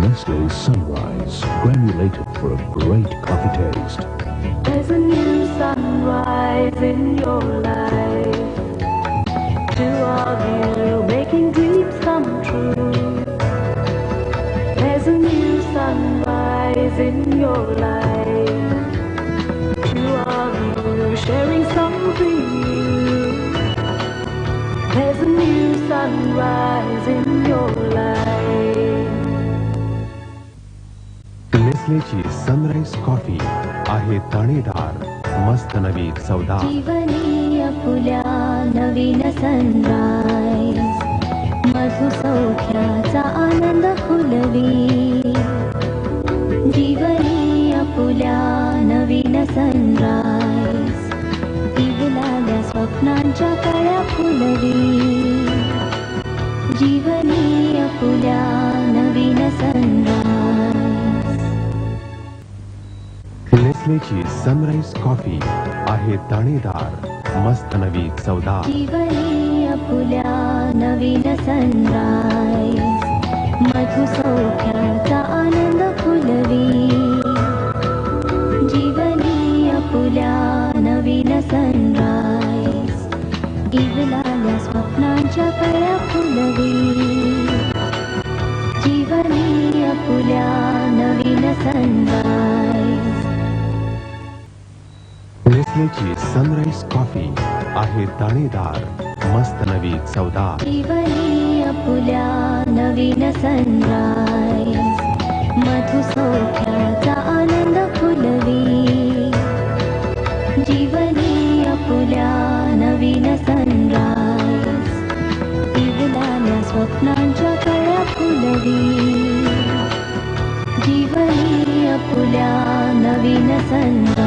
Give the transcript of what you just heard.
Nestle Sunrise, granulated for a great coffee taste. There's a new sunrise in your life. To all you making dreams come true. There's a new sunrise in your life. To all you sharing something new. There's a new sunrise in your life. नेस्लेची sunrise coffee आहे ताणेदार, मस्त नवी चवदार. जीवनीय फुल्या नवीन sunrise, मधु सौख्याचा आनंद फुलवी. जीवनीय फुल्या नवीन sunrise, दिवलाल्या स्वप्नांच्या कळ्या फुलवी. जीवनीय फुल्या नवीन sunrise. नेस्लेची sunrise coffee आहे ताणेदार, मस्त नवी चवदार. जीवनीय फुल्या नवीन सनराइज, मधु सौख्याचा आनंद फुलवी. जीवनीय फुल्या नवीन सनराइज, इवलाल्या स्वप्नांच्या कळ्या फुलवी. जीवनीय फुल्या नवीन सनराइज. नेस्लेची सनराइज कॉफी आहे ताणेदार, मस्त नवी चवदार. जीवनीय फुल्या नवीन सनराइज, मधु सौख्याचा आनंद फुलवी. जीवनीय फुल्या नवीन सनराइज, इवलाल्या स्वप्नांच्या कळ्या फुलवी. जीवनीय फुल्या नवीन सनराइज.